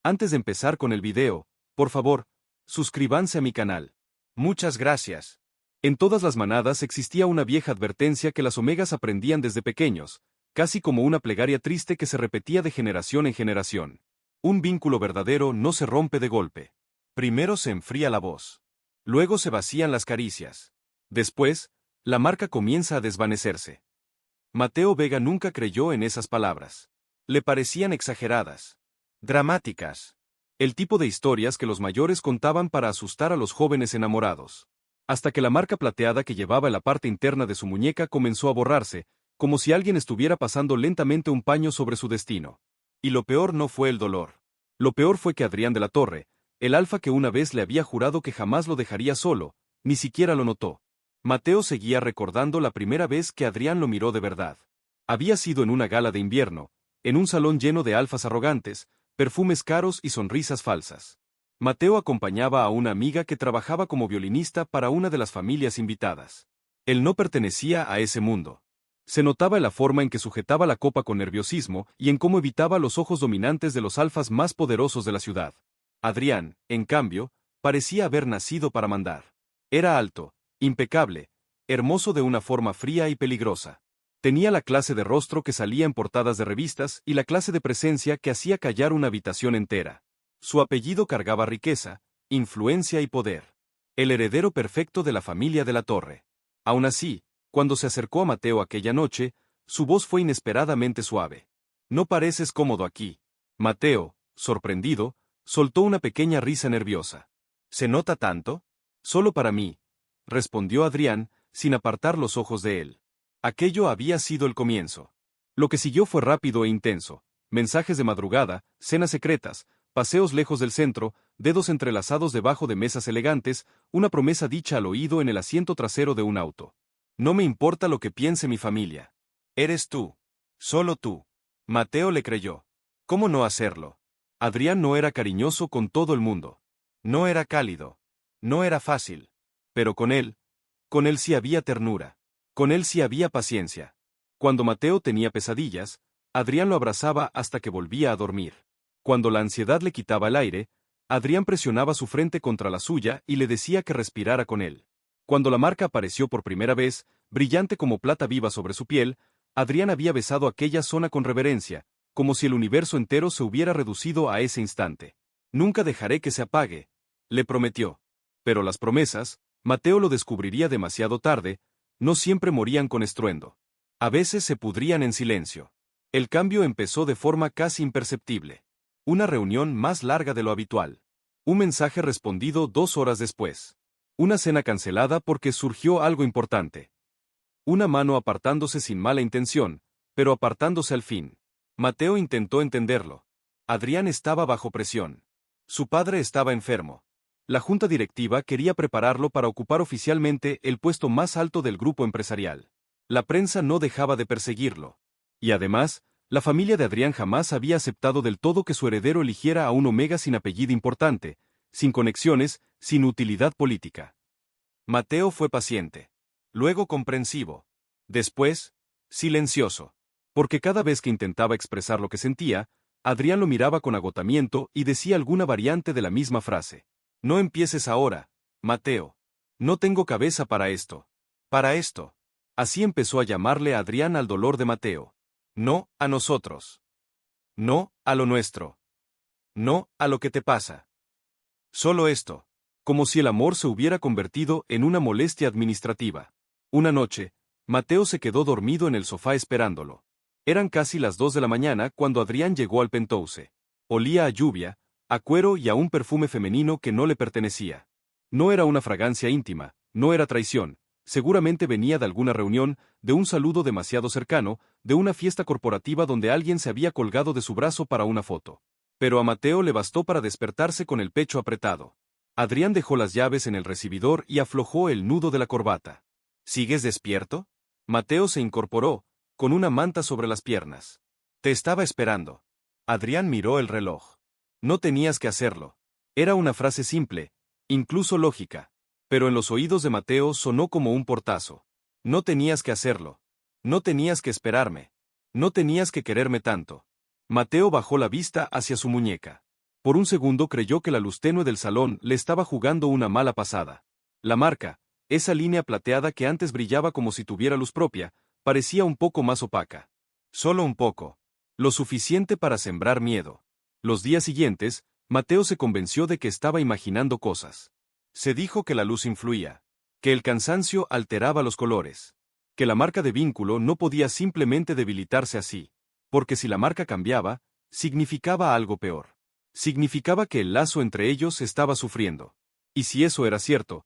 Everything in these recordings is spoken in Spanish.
Antes de empezar con el video, por favor, suscríbanse a mi canal. Muchas gracias. En todas las manadas existía una vieja advertencia que las omegas aprendían desde pequeños, casi como una plegaria triste que se repetía de generación en generación. Un vínculo verdadero no se rompe de golpe. Primero se enfría la voz. Luego se vacían las caricias. Después, la marca comienza a desvanecerse. Mateo Vega nunca creyó en esas palabras. Le parecían exageradas, dramáticas. El tipo de historias que los mayores contaban para asustar a los jóvenes enamorados. Hasta que la marca plateada que llevaba en la parte interna de su muñeca comenzó a borrarse, como si alguien estuviera pasando lentamente un paño sobre su destino. Y lo peor no fue el dolor. Lo peor fue que Adrián de la Torre, el alfa que una vez le había jurado que jamás lo dejaría solo, ni siquiera lo notó. Mateo seguía recordando la primera vez que Adrián lo miró de verdad. Había sido en una gala de invierno, en un salón lleno de alfas arrogantes, perfumes caros y sonrisas falsas. Mateo acompañaba a una amiga que trabajaba como violinista para una de las familias invitadas. Él no pertenecía a ese mundo. Se notaba en la forma en que sujetaba la copa con nerviosismo y en cómo evitaba los ojos dominantes de los alfas más poderosos de la ciudad. Adrián, en cambio, parecía haber nacido para mandar. Era alto, impecable, hermoso de una forma fría y peligrosa. Tenía la clase de rostro que salía en portadas de revistas y la clase de presencia que hacía callar una habitación entera. Su apellido cargaba riqueza, influencia y poder. El heredero perfecto de la familia de la Torre. Aún así, cuando se acercó a Mateo aquella noche, su voz fue inesperadamente suave. «No pareces cómodo aquí». Mateo, sorprendido, soltó una pequeña risa nerviosa. «¿Se nota tanto?» «Solo para mí», respondió Adrián, sin apartar los ojos de él. Aquello había sido el comienzo. Lo que siguió fue rápido e intenso. Mensajes de madrugada, cenas secretas, paseos lejos del centro, dedos entrelazados debajo de mesas elegantes, una promesa dicha al oído en el asiento trasero de un auto. «No me importa lo que piense mi familia. Eres tú. Solo tú». Mateo le creyó. ¿Cómo no hacerlo? Adrián no era cariñoso con todo el mundo. No era cálido. No era fácil. Pero con él sí había ternura. Con él sí había paciencia. Cuando Mateo tenía pesadillas, Adrián lo abrazaba hasta que volvía a dormir. Cuando la ansiedad le quitaba el aire, Adrián presionaba su frente contra la suya y le decía que respirara con él. Cuando la marca apareció por primera vez, brillante como plata viva sobre su piel, Adrián había besado aquella zona con reverencia, como si el universo entero se hubiera reducido a ese instante. «Nunca dejaré que se apague», le prometió. Pero las promesas, Mateo lo descubriría demasiado tarde, no siempre morían con estruendo. A veces se pudrían en silencio. El cambio empezó de forma casi imperceptible. Una reunión más larga de lo habitual. Un mensaje respondido 2 horas después. Una cena cancelada porque surgió algo importante. Una mano apartándose sin mala intención, pero apartándose al fin. Mateo intentó entenderlo. Adrián estaba bajo presión. Su padre estaba enfermo. La junta directiva quería prepararlo para ocupar oficialmente el puesto más alto del grupo empresarial. La prensa no dejaba de perseguirlo. Y además, la familia de Adrián jamás había aceptado del todo que su heredero eligiera a un omega sin apellido importante, sin conexiones, sin utilidad política. Mateo fue paciente. Luego comprensivo. Después, silencioso. Porque cada vez que intentaba expresar lo que sentía, Adrián lo miraba con agotamiento y decía alguna variante de la misma frase. «No empieces ahora, Mateo. No tengo cabeza para esto. Para esto». Así empezó a llamarle a Adrián al dolor de Mateo. «No, a nosotros. No, a lo nuestro. No, a lo que te pasa. Solo esto». Como si el amor se hubiera convertido en una molestia administrativa. Una noche, Mateo se quedó dormido en el sofá esperándolo. Eran casi las 2 de la mañana cuando Adrián llegó al penthouse. Olía a lluvia, a cuero y a un perfume femenino que no le pertenecía. No era una fragancia íntima, no era traición, seguramente venía de alguna reunión, de un saludo demasiado cercano, de una fiesta corporativa donde alguien se había colgado de su brazo para una foto. Pero a Mateo le bastó para despertarse con el pecho apretado. Adrián dejó las llaves en el recibidor y aflojó el nudo de la corbata. «¿Sigues despierto?» Mateo se incorporó, con una manta sobre las piernas. «Te estaba esperando». Adrián miró el reloj. «No tenías que hacerlo». Era una frase simple, incluso lógica. Pero en los oídos de Mateo sonó como un portazo. «No tenías que hacerlo. No tenías que esperarme. No tenías que quererme tanto». Mateo bajó la vista hacia su muñeca. Por un segundo creyó que la luz tenue del salón le estaba jugando una mala pasada. La marca, esa línea plateada que antes brillaba como si tuviera luz propia, parecía un poco más opaca. Solo un poco. Lo suficiente para sembrar miedo. Los días siguientes, Mateo se convenció de que estaba imaginando cosas. Se dijo que la luz influía, que el cansancio alteraba los colores, que la marca de vínculo no podía simplemente debilitarse así, porque si la marca cambiaba, significaba algo peor. Significaba que el lazo entre ellos estaba sufriendo. Y si eso era cierto,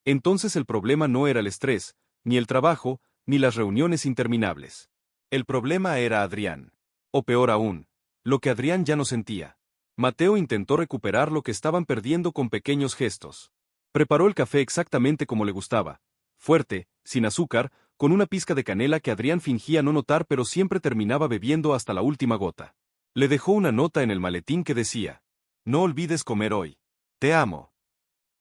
entonces el problema no era el estrés, ni el trabajo, ni las reuniones interminables. El problema era Adrián. O peor aún, lo que Adrián ya no sentía. Mateo intentó recuperar lo que estaban perdiendo con pequeños gestos. Preparó el café exactamente como le gustaba. Fuerte, sin azúcar, con una pizca de canela que Adrián fingía no notar pero siempre terminaba bebiendo hasta la última gota. Le dejó una nota en el maletín que decía: «No olvides comer hoy. Te amo».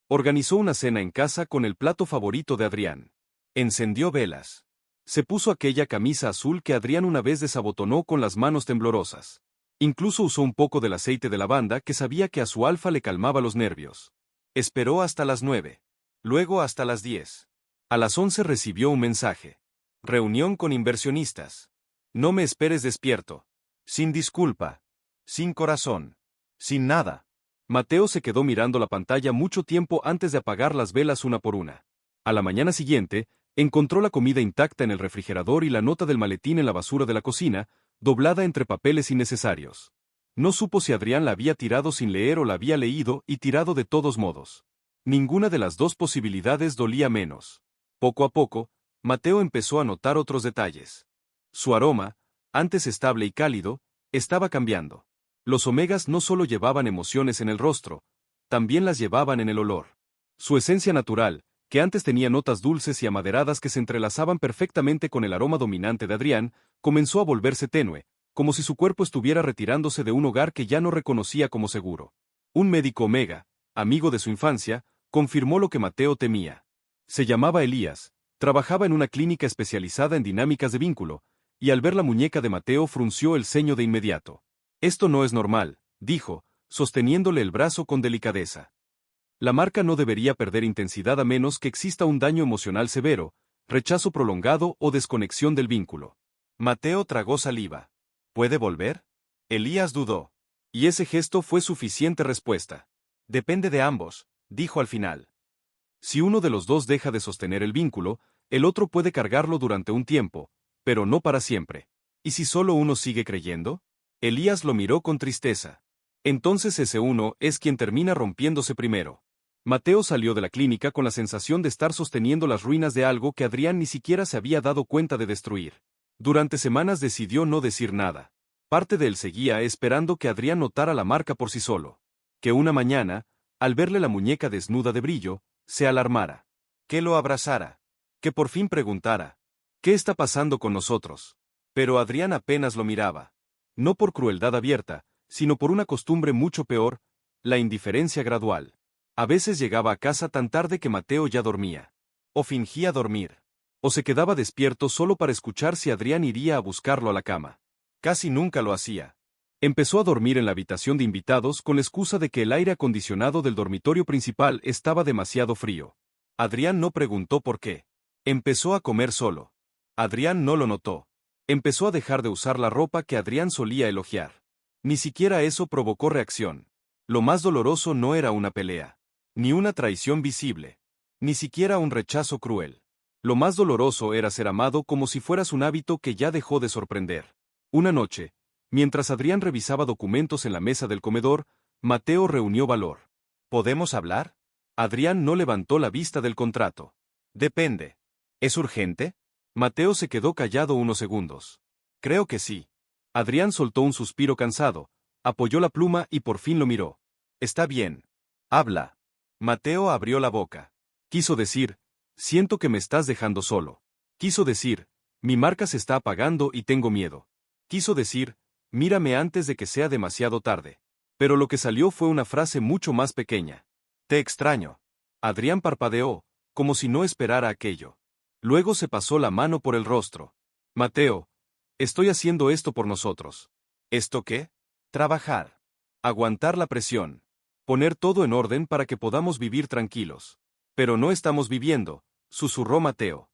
Organizó una cena en casa con el plato favorito de Adrián. Encendió velas. Se puso aquella camisa azul que Adrián una vez desabotonó con las manos temblorosas. Incluso usó un poco del aceite de lavanda que sabía que a su alfa le calmaba los nervios. Esperó hasta las 9. Luego hasta las 10. A las 11 recibió un mensaje. Reunión con inversionistas. No me esperes despierto. Sin disculpa. Sin corazón. Sin nada. Mateo se quedó mirando la pantalla mucho tiempo antes de apagar las velas una por una. A la mañana siguiente, encontró la comida intacta en el refrigerador y la nota del maletín en la basura de la cocina, doblada entre papeles innecesarios. No supo si Adrián la había tirado sin leer o la había leído y tirado de todos modos. Ninguna de las dos posibilidades dolía menos. Poco a poco, Mateo empezó a notar otros detalles. Su aroma, antes estable y cálido, estaba cambiando. Los omegas no solo llevaban emociones en el rostro, también las llevaban en el olor. Su esencia natural, que antes tenía notas dulces y amaderadas que se entrelazaban perfectamente con el aroma dominante de Adrián, comenzó a volverse tenue, como si su cuerpo estuviera retirándose de un hogar que ya no reconocía como seguro. Un médico omega, amigo de su infancia, confirmó lo que Mateo temía. Se llamaba Elías, trabajaba en una clínica especializada en dinámicas de vínculo, y al ver la muñeca de Mateo frunció el ceño de inmediato. Esto no es normal, dijo, sosteniéndole el brazo con delicadeza. La marca no debería perder intensidad a menos que exista un daño emocional severo, rechazo prolongado o desconexión del vínculo. Mateo tragó saliva. ¿Puede volver? Elías dudó. Y ese gesto fue suficiente respuesta. Depende de ambos, dijo al final. Si uno de los dos deja de sostener el vínculo, el otro puede cargarlo durante un tiempo, pero no para siempre. ¿Y si solo uno sigue creyendo? Elías lo miró con tristeza. Entonces ese uno es quien termina rompiéndose primero. Mateo salió de la clínica con la sensación de estar sosteniendo las ruinas de algo que Adrián ni siquiera se había dado cuenta de destruir. Durante semanas decidió no decir nada. Parte de él seguía esperando que Adrián notara la marca por sí solo. Que una mañana, al verle la muñeca desnuda de brillo, se alarmara. Que lo abrazara. Que por fin preguntara: ¿qué está pasando con nosotros? Pero Adrián apenas lo miraba. No por crueldad abierta, sino por una costumbre mucho peor, la indiferencia gradual. A veces llegaba a casa tan tarde que Mateo ya dormía. O fingía dormir. O se quedaba despierto solo para escuchar si Adrián iría a buscarlo a la cama. Casi nunca lo hacía. Empezó a dormir en la habitación de invitados con la excusa de que el aire acondicionado del dormitorio principal estaba demasiado frío. Adrián no preguntó por qué. Empezó a comer solo. Adrián no lo notó. Empezó a dejar de usar la ropa que Adrián solía elogiar. Ni siquiera eso provocó reacción. Lo más doloroso no era una pelea. Ni una traición visible. Ni siquiera un rechazo cruel. Lo más doloroso era ser amado como si fueras un hábito que ya dejó de sorprender. Una noche, mientras Adrián revisaba documentos en la mesa del comedor, Mateo reunió valor. ¿Podemos hablar? Adrián no levantó la vista del contrato. Depende. ¿Es urgente? Mateo se quedó callado unos segundos. Creo que sí. Adrián soltó un suspiro cansado, apoyó la pluma y por fin lo miró. Está bien. Habla. Mateo abrió la boca. Quiso decir: siento que me estás dejando solo. Quiso decir: mi marca se está apagando y tengo miedo. Quiso decir: mírame antes de que sea demasiado tarde. Pero lo que salió fue una frase mucho más pequeña. Te extraño. Adrián parpadeó, como si no esperara aquello. Luego se pasó la mano por el rostro. Mateo, estoy haciendo esto por nosotros. ¿Esto qué? Trabajar. Aguantar la presión. Poner todo en orden para que podamos vivir tranquilos. Pero no estamos viviendo, susurró Mateo.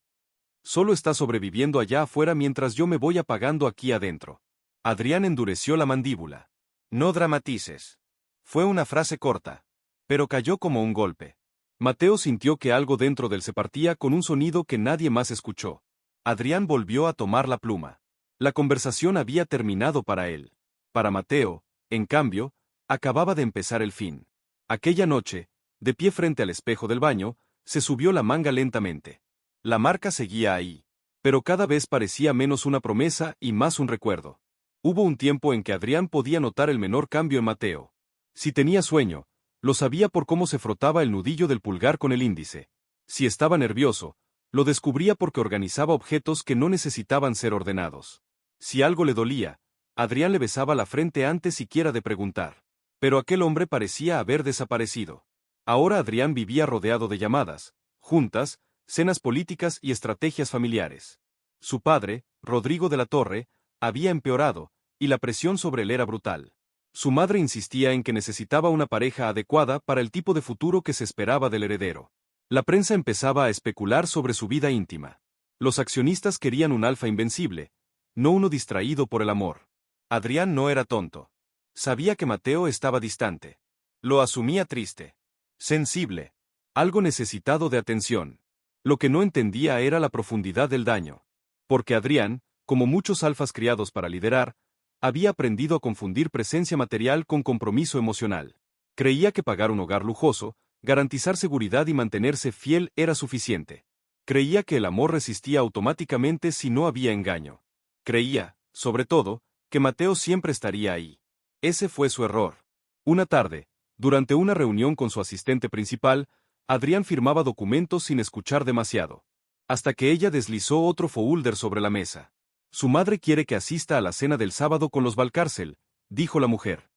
Solo está sobreviviendo allá afuera mientras yo me voy apagando aquí adentro. Adrián endureció la mandíbula. No dramatices. Fue una frase corta, pero cayó como un golpe. Mateo sintió que algo dentro de él se partía con un sonido que nadie más escuchó. Adrián volvió a tomar la pluma. La conversación había terminado para él. Para Mateo, en cambio, acababa de empezar el fin. Aquella noche, de pie frente al espejo del baño, se subió la manga lentamente. La marca seguía ahí, pero cada vez parecía menos una promesa y más un recuerdo. Hubo un tiempo en que Adrián podía notar el menor cambio en Mateo. Si tenía sueño, lo sabía por cómo se frotaba el nudillo del pulgar con el índice. Si estaba nervioso, lo descubría porque organizaba objetos que no necesitaban ser ordenados. Si algo le dolía, Adrián le besaba la frente antes siquiera de preguntar. Pero aquel hombre parecía haber desaparecido. Ahora Adrián vivía rodeado de llamadas, juntas, cenas políticas y estrategias familiares. Su padre, Rodrigo de la Torre, había empeorado, y la presión sobre él era brutal. Su madre insistía en que necesitaba una pareja adecuada para el tipo de futuro que se esperaba del heredero. La prensa empezaba a especular sobre su vida íntima. Los accionistas querían un alfa invencible, no uno distraído por el amor. Adrián no era tonto. Sabía que Mateo estaba distante. Lo asumía triste. Sensible. Algo necesitado de atención. Lo que no entendía era la profundidad del daño. Porque Adrián, como muchos alfas criados para liderar, había aprendido a confundir presencia material con compromiso emocional. Creía que pagar un hogar lujoso, garantizar seguridad y mantenerse fiel era suficiente. Creía que el amor resistía automáticamente si no había engaño. Creía, sobre todo, que Mateo siempre estaría ahí. Ese fue su error. Una tarde, durante una reunión con su asistente principal, Adrián firmaba documentos sin escuchar demasiado. Hasta que ella deslizó otro folder sobre la mesa. Su madre quiere que asista a la cena del sábado con los Valcárcel, dijo la mujer.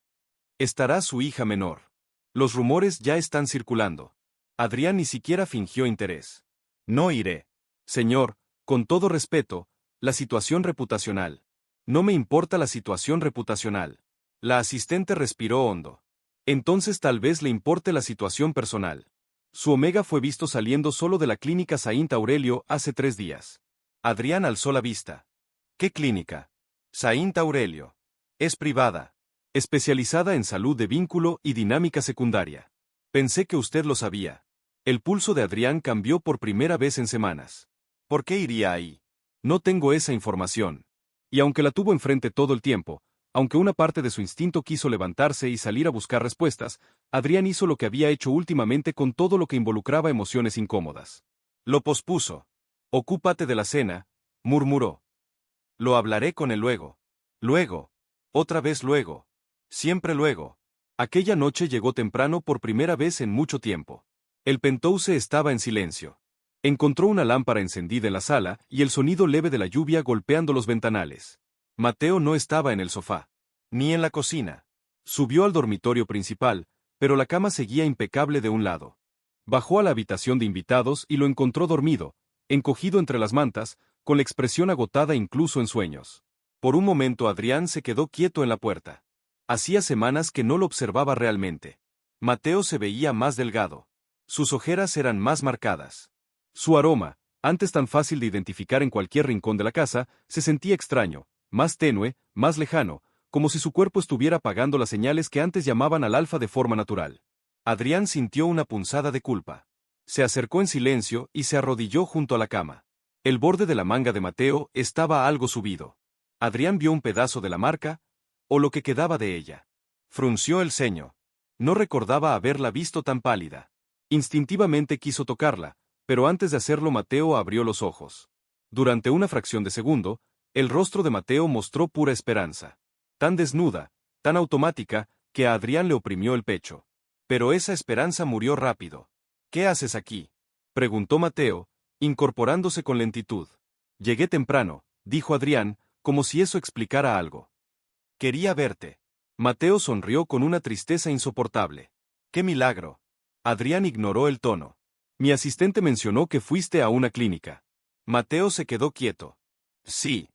Estará su hija menor. Los rumores ya están circulando. Adrián ni siquiera fingió interés. No iré. Señor, con todo respeto, la situación reputacional. No me importa la situación reputacional. La asistente respiró hondo. Entonces tal vez le importe la situación personal. Su Omega fue visto saliendo solo de la clínica Saint Aurelio hace 3 días. Adrián alzó la vista. ¿Qué clínica? Saint Aurelio. Es privada. Especializada en salud de vínculo y dinámica secundaria. Pensé que usted lo sabía. El pulso de Adrián cambió por primera vez en semanas. ¿Por qué iría ahí? No tengo esa información. Y aunque la tuvo enfrente todo el tiempo, aunque una parte de su instinto quiso levantarse y salir a buscar respuestas, Adrián hizo lo que había hecho últimamente con todo lo que involucraba emociones incómodas. Lo pospuso. Ocúpate de la cena, murmuró. Lo hablaré con él luego. Luego. Otra vez luego. Siempre luego. Aquella noche llegó temprano por primera vez en mucho tiempo. El penthouse estaba en silencio. Encontró una lámpara encendida en la sala y el sonido leve de la lluvia golpeando los ventanales. Mateo no estaba en el sofá. Ni en la cocina. Subió al dormitorio principal, pero la cama seguía impecable de un lado. Bajó a la habitación de invitados y lo encontró dormido, encogido entre las mantas, con la expresión agotada incluso en sueños. Por un momento Adrián se quedó quieto en la puerta. Hacía semanas que no lo observaba realmente. Mateo se veía más delgado. Sus ojeras eran más marcadas. Su aroma, antes tan fácil de identificar en cualquier rincón de la casa, se sentía extraño, más tenue, más lejano, como si su cuerpo estuviera apagando las señales que antes llamaban al alfa de forma natural. Adrián sintió una punzada de culpa. Se acercó en silencio y se arrodilló junto a la cama. El borde de la manga de Mateo estaba algo subido. Adrián vio un pedazo de la marca, o lo que quedaba de ella. Frunció el ceño. No recordaba haberla visto tan pálida. Instintivamente quiso tocarla, pero antes de hacerlo Mateo abrió los ojos. Durante una fracción de segundo, el rostro de Mateo mostró pura esperanza. Tan desnuda, tan automática, que a Adrián le oprimió el pecho. Pero esa esperanza murió rápido. ¿Qué haces aquí?, preguntó Mateo, incorporándose con lentitud. Llegué temprano, dijo Adrián, como si eso explicara algo. Quería verte. Mateo sonrió con una tristeza insoportable. ¡Qué milagro! Adrián ignoró el tono. Mi asistente mencionó que fuiste a una clínica. Mateo se quedó quieto. Sí.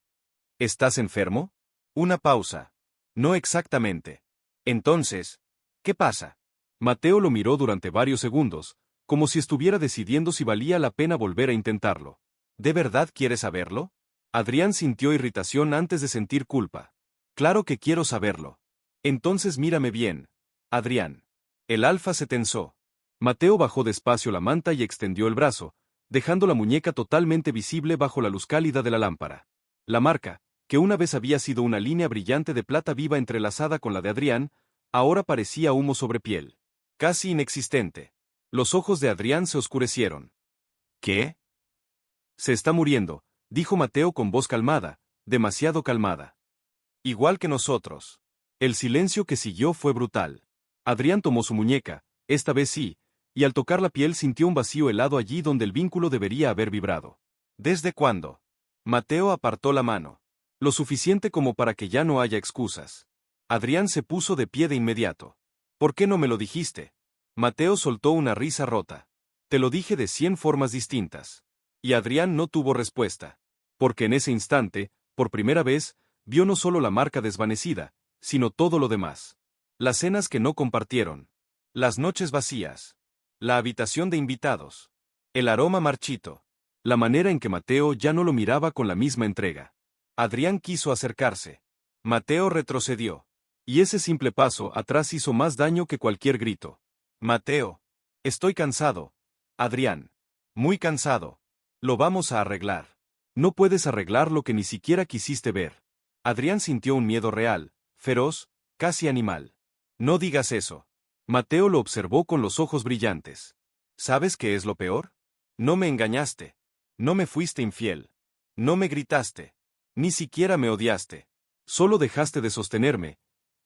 ¿Estás enfermo? Una pausa. No exactamente. Entonces, ¿qué pasa? Mateo lo miró durante varios segundos, como si estuviera decidiendo si valía la pena volver a intentarlo. ¿De verdad quieres saberlo? Adrián sintió irritación antes de sentir culpa. Claro que quiero saberlo. Entonces mírame bien, Adrián. El alfa se tensó. Mateo bajó despacio la manta y extendió el brazo, dejando la muñeca totalmente visible bajo la luz cálida de la lámpara. La marca, que una vez había sido una línea brillante de plata viva entrelazada con la de Adrián, ahora parecía humo sobre piel. Casi inexistente. Los ojos de Adrián se oscurecieron. ¿Qué? Se está muriendo, dijo Mateo con voz calmada, demasiado calmada. Igual que nosotros. El silencio que siguió fue brutal. Adrián tomó su muñeca, esta vez sí, y al tocar la piel sintió un vacío helado allí donde el vínculo debería haber vibrado. ¿Desde cuándo? Mateo apartó la mano. Lo suficiente como para que ya no haya excusas. Adrián se puso de pie de inmediato. ¿Por qué no me lo dijiste? Mateo soltó una risa rota. Te lo dije de 100 formas distintas. Y Adrián no tuvo respuesta. Porque en ese instante, por primera vez, vio no solo la marca desvanecida, sino todo lo demás. Las cenas que no compartieron. Las noches vacías. La habitación de invitados. El aroma marchito. La manera en que Mateo ya no lo miraba con la misma entrega. Adrián quiso acercarse. Mateo retrocedió. Y ese simple paso atrás hizo más daño que cualquier grito. Mateo. Estoy cansado. Adrián. Muy cansado. Lo vamos a arreglar. No puedes arreglar lo que ni siquiera quisiste ver. Adrián sintió un miedo real, feroz, casi animal. No digas eso. Mateo lo observó con los ojos brillantes. ¿Sabes qué es lo peor? No me engañaste. No me fuiste infiel. No me gritaste. Ni siquiera me odiaste. Solo dejaste de sostenerme.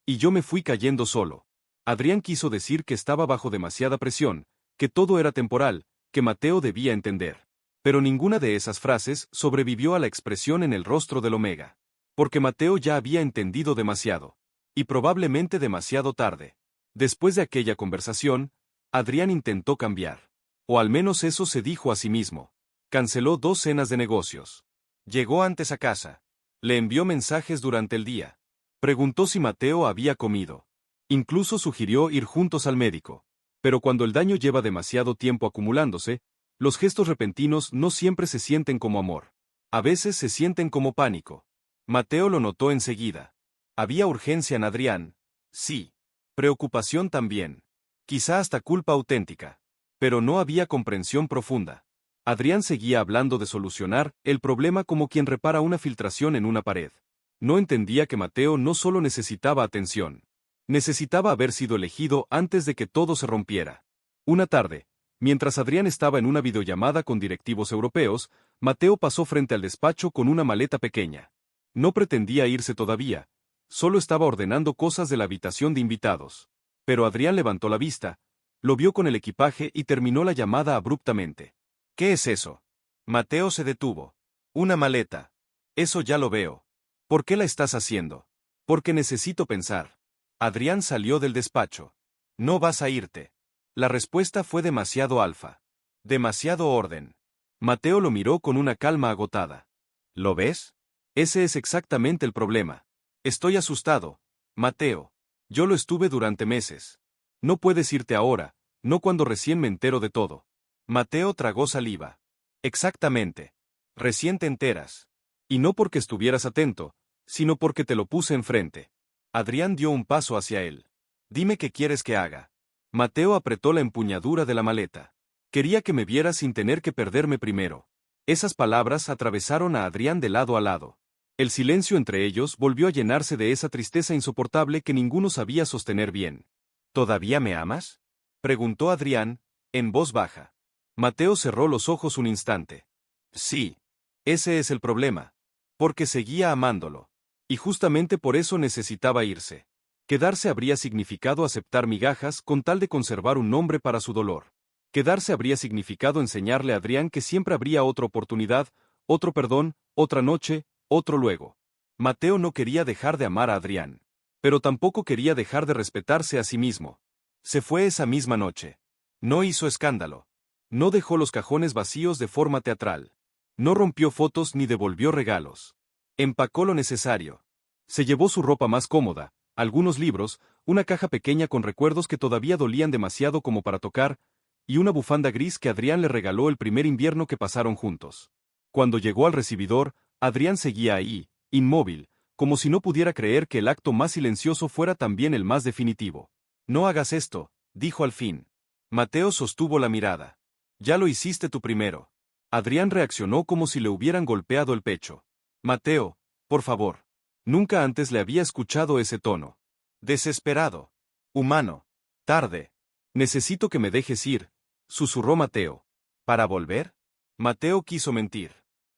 Y yo me fui cayendo solo. Adrián quiso decir que estaba bajo demasiada presión, que todo era temporal, que Mateo debía entender. Pero ninguna de esas frases sobrevivió a la expresión en el rostro del Omega. Porque Mateo ya había entendido demasiado. Y probablemente demasiado tarde. Después de aquella conversación, Adrián intentó cambiar. O al menos eso se dijo a sí mismo. Canceló 2 cenas de negocios. Llegó antes a casa. Le envió mensajes durante el día. Preguntó si Mateo había comido. Incluso sugirió ir juntos al médico. Pero cuando el daño lleva demasiado tiempo acumulándose, los gestos repentinos no siempre se sienten como amor. A veces se sienten como pánico. Mateo lo notó enseguida. Había urgencia en Adrián. Sí. Preocupación también. Quizá hasta culpa auténtica. Pero no había comprensión profunda. Adrián seguía hablando de solucionar el problema como quien repara una filtración en una pared. No entendía que Mateo no solo necesitaba atención. Necesitaba haber sido elegido antes de que todo se rompiera. Una tarde, mientras Adrián estaba en una videollamada con directivos europeos, Mateo pasó frente al despacho con una maleta pequeña. No pretendía irse todavía, solo estaba ordenando cosas de la habitación de invitados. Pero Adrián levantó la vista, lo vio con el equipaje y terminó la llamada abruptamente. ¿Qué es eso? Mateo se detuvo. Una maleta. Eso ya lo veo. ¿Por qué la estás haciendo? Porque necesito pensar. Adrián salió del despacho. No vas a irte. La respuesta fue demasiado alfa. Demasiado orden. Mateo lo miró con una calma agotada. ¿Lo ves? Ese es exactamente el problema. Estoy asustado, Mateo. Yo lo estuve durante meses. No puedes irte ahora, no cuando recién me entero de todo. Mateo tragó saliva. Exactamente. Recién te enteras. Y no porque estuvieras atento, sino porque te lo puse enfrente. Adrián dio un paso hacia él. Dime qué quieres que haga. Mateo apretó la empuñadura de la maleta. Quería que me vieras sin tener que perderme primero. Esas palabras atravesaron a Adrián de lado a lado. El silencio entre ellos volvió a llenarse de esa tristeza insoportable que ninguno sabía sostener bien. ¿Todavía me amas? Preguntó Adrián, en voz baja. Mateo cerró los ojos un instante. Sí. Ese es el problema. Porque seguía amándolo. Y justamente por eso necesitaba irse. Quedarse habría significado aceptar migajas con tal de conservar un nombre para su dolor. Quedarse habría significado enseñarle a Adrián que siempre habría otra oportunidad, otro perdón, otra noche, otro luego. Mateo no quería dejar de amar a Adrián. Pero tampoco quería dejar de respetarse a sí mismo. Se fue esa misma noche. No hizo escándalo. No dejó los cajones vacíos de forma teatral. No rompió fotos ni devolvió regalos. Empacó lo necesario. Se llevó su ropa más cómoda, algunos libros, una caja pequeña con recuerdos que todavía dolían demasiado como para tocar, y una bufanda gris que Adrián le regaló el primer invierno que pasaron juntos. Cuando llegó al recibidor, Adrián seguía ahí, inmóvil, como si no pudiera creer que el acto más silencioso fuera también el más definitivo. No hagas esto, dijo al fin. Mateo sostuvo la mirada. Ya lo hiciste tú primero. Adrián reaccionó como si le hubieran golpeado el pecho. Mateo, por favor. Nunca antes le había escuchado ese tono. Desesperado. Humano. Tarde. Necesito que me dejes ir, susurró Mateo. ¿Para volver? Mateo quiso mentir.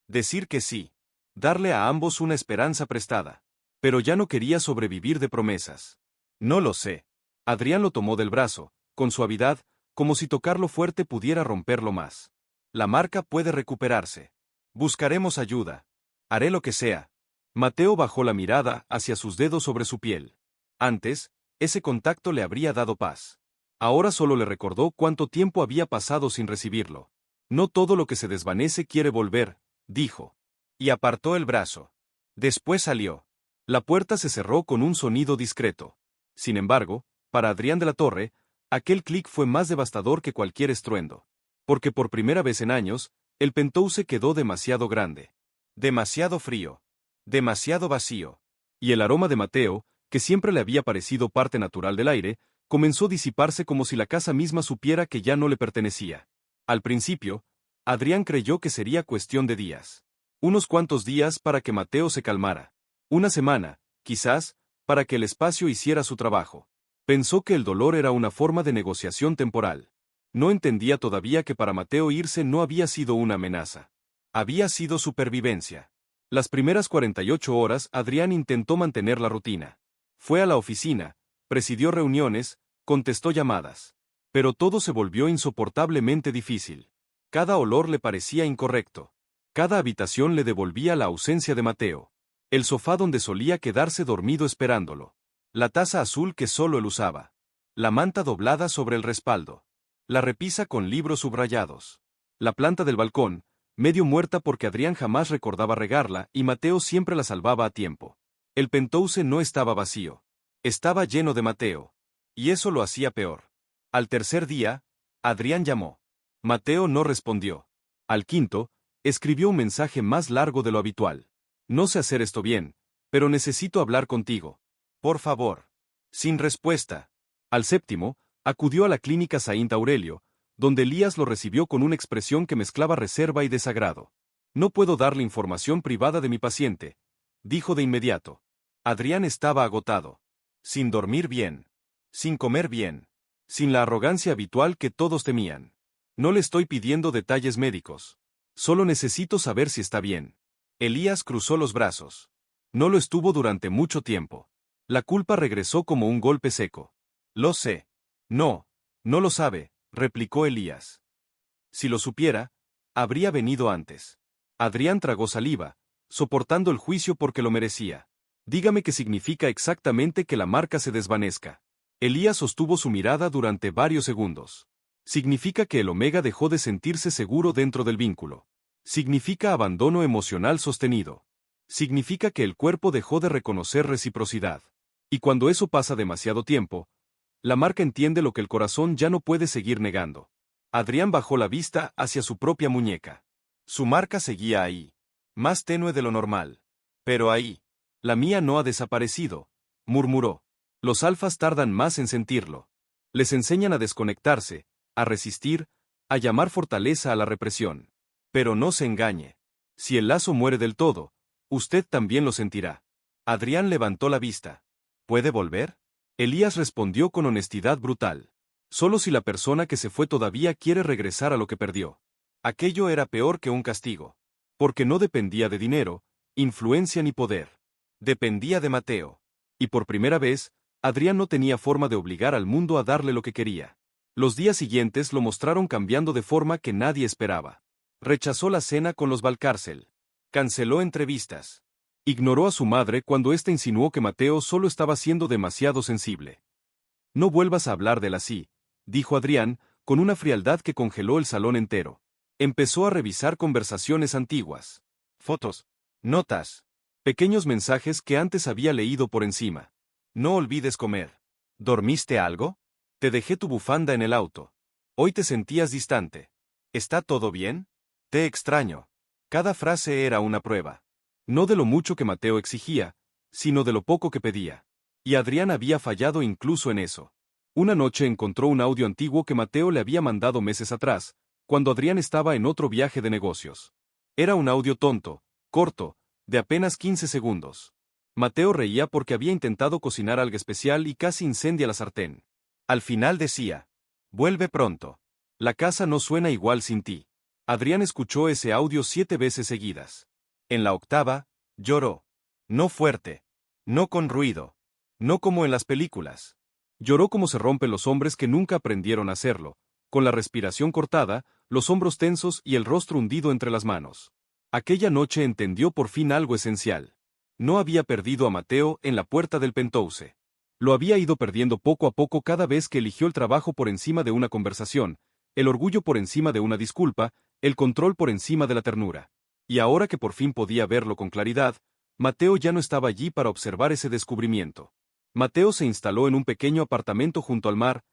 Decir que sí. Darle a ambos una esperanza prestada. Pero ya no quería sobrevivir de promesas. No lo sé. Adrián lo tomó del brazo, con suavidad, como si tocarlo fuerte pudiera romperlo más. La marca puede recuperarse. Buscaremos ayuda. Haré lo que sea. Mateo bajó la mirada hacia sus dedos sobre su piel. Antes, ese contacto le habría dado paz. Ahora solo le recordó cuánto tiempo había pasado sin recibirlo. No todo lo que se desvanece quiere volver, dijo. Y apartó el brazo. Después salió. La puerta se cerró con un sonido discreto. Sin embargo, para Adrián de la Torre, aquel clic fue más devastador que cualquier estruendo. Porque por primera vez en años, el penthouse quedó demasiado grande. Demasiado frío. Demasiado vacío. Y el aroma de Mateo, que siempre le había parecido parte natural del aire, comenzó a disiparse como si la casa misma supiera que ya no le pertenecía. Al principio, Adrián creyó que sería cuestión de días. Unos cuantos días para que Mateo se calmara. Una semana, quizás, para que el espacio hiciera su trabajo. Pensó que el dolor era una forma de negociación temporal. No entendía todavía que para Mateo irse no había sido una amenaza. Había sido supervivencia. Las primeras 48 horas Adrián intentó mantener la rutina. Fue a la oficina, presidió reuniones, contestó llamadas. Pero todo se volvió insoportablemente difícil. Cada olor le parecía incorrecto. Cada habitación le devolvía la ausencia de Mateo. El sofá donde solía quedarse dormido esperándolo. La taza azul que solo él usaba. La manta doblada sobre el respaldo. La repisa con libros subrayados. La planta del balcón, medio muerta porque Adrián jamás recordaba regarla y Mateo siempre la salvaba a tiempo. El penthouse no estaba vacío. Estaba lleno de Mateo. Y eso lo hacía peor. Al tercer día, Adrián llamó. Mateo no respondió. Al quinto, escribió un mensaje más largo de lo habitual. No sé hacer esto bien, pero necesito hablar contigo. Por favor. Sin respuesta. Al séptimo, acudió a la clínica Saint Aurelio, donde Elías lo recibió con una expresión que mezclaba reserva y desagrado. No puedo darle información privada de mi paciente, dijo de inmediato. Adrián estaba agotado. Sin dormir bien. Sin comer bien. Sin la arrogancia habitual que todos temían. No le estoy pidiendo detalles médicos. Solo necesito saber si está bien. Elías cruzó los brazos. No lo estuvo durante mucho tiempo. La culpa regresó como un golpe seco. Lo sé. No, no lo sabe, replicó Elías. Si lo supiera, habría venido antes. Adrián tragó saliva, soportando el juicio porque lo merecía. Dígame qué significa exactamente que la marca se desvanezca. Elías sostuvo su mirada durante varios segundos. Significa que el Omega dejó de sentirse seguro dentro del vínculo. Significa abandono emocional sostenido. Significa que el cuerpo dejó de reconocer reciprocidad. Y cuando eso pasa demasiado tiempo, la marca entiende lo que el corazón ya no puede seguir negando. Adrián bajó la vista hacia su propia muñeca. Su marca seguía ahí. Más tenue de lo normal. Pero ahí. La mía no ha desaparecido, murmuró. Los alfas tardan más en sentirlo. Les enseñan a desconectarse, a resistir, a llamar fortaleza a la represión. Pero no se engañe. Si el lazo muere del todo, usted también lo sentirá. Adrián levantó la vista. ¿Puede volver? Elías respondió con honestidad brutal. Solo si la persona que se fue todavía quiere regresar a lo que perdió. Aquello era peor que un castigo. Porque no dependía de dinero, influencia ni poder. Dependía de Mateo. Y por primera vez, Adrián no tenía forma de obligar al mundo a darle lo que quería. Los días siguientes lo mostraron cambiando de forma que nadie esperaba. Rechazó la cena con los Valcárcel. Canceló entrevistas. Ignoró a su madre cuando ésta insinuó que Mateo solo estaba siendo demasiado sensible. No vuelvas a hablar de él así, dijo Adrián, con una frialdad que congeló el salón entero. Empezó a revisar conversaciones antiguas. Fotos. Notas. Pequeños mensajes que antes había leído por encima. No olvides comer. ¿Dormiste algo? Te dejé tu bufanda en el auto. Hoy te sentías distante. ¿Está todo bien? Te extraño. Cada frase era una prueba. No de lo mucho que Mateo exigía, sino de lo poco que pedía. Y Adrián había fallado incluso en eso. Una noche encontró un audio antiguo que Mateo le había mandado meses atrás, cuando Adrián estaba en otro viaje de negocios. Era un audio tonto, corto, de apenas 15 segundos. Mateo reía porque había intentado cocinar algo especial y casi incendia la sartén. Al final decía: vuelve pronto. La casa no suena igual sin ti. Adrián escuchó ese audio 7 veces seguidas. En la octava, lloró. No fuerte. No con ruido. No como en las películas. Lloró como se rompen los hombres que nunca aprendieron a hacerlo, con la respiración cortada, los hombros tensos y el rostro hundido entre las manos. Aquella noche entendió por fin algo esencial. No había perdido a Mateo en la puerta del penthouse. Lo había ido perdiendo poco a poco cada vez que eligió el trabajo por encima de una conversación, el orgullo por encima de una disculpa, el control por encima de la ternura. Y ahora que por fin podía verlo con claridad, Mateo ya no estaba allí para observar ese descubrimiento. Mateo se instaló en un pequeño apartamento junto al mar,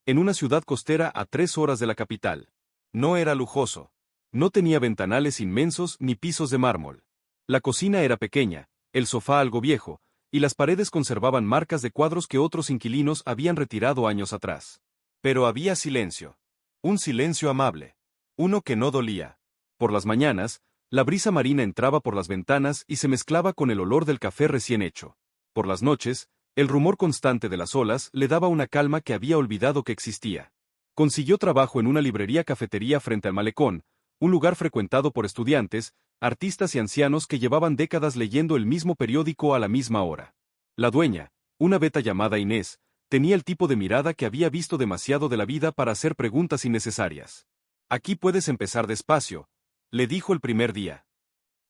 en una ciudad costera a 3 horas de la capital. No era lujoso. No tenía ventanales inmensos ni pisos de mármol. La cocina era pequeña, el sofá algo viejo, y las paredes conservaban marcas de cuadros que otros inquilinos habían retirado años atrás. Pero había silencio. Un silencio amable. Uno que no dolía. Por las mañanas, la brisa marina entraba por las ventanas y se mezclaba con el olor del café recién hecho. Por las noches, el rumor constante de las olas le daba una calma que había olvidado que existía. Consiguió trabajo en una librería-cafetería frente al malecón, un lugar frecuentado por estudiantes, artistas y ancianos que llevaban décadas leyendo el mismo periódico a la misma hora. La dueña, una beta llamada Inés, tenía el tipo de mirada que había visto demasiado de la vida para hacer preguntas innecesarias. Aquí puedes empezar despacio, le dijo el primer día.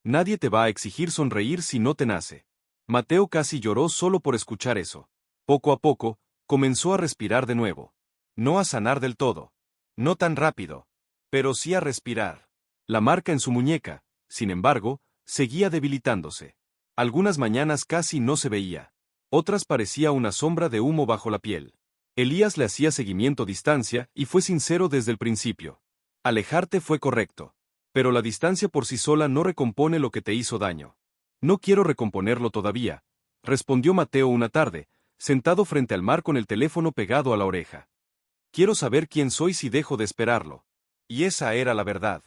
Nadie te va a exigir sonreír si no te nace. Mateo casi lloró solo por escuchar eso. Poco a poco, comenzó a respirar de nuevo. No a sanar del todo. No tan rápido. Pero sí a respirar. La marca en su muñeca, sin embargo, seguía debilitándose. Algunas mañanas casi no se veía. Otras parecía una sombra de humo bajo la piel. Elías le hacía seguimiento a distancia y fue sincero desde el principio. Alejarte fue correcto. Pero la distancia por sí sola no recompone lo que te hizo daño. No quiero recomponerlo todavía, respondió Mateo una tarde, sentado frente al mar con el teléfono pegado a la oreja. Quiero saber quién soy si dejo de esperarlo. Y esa era la verdad.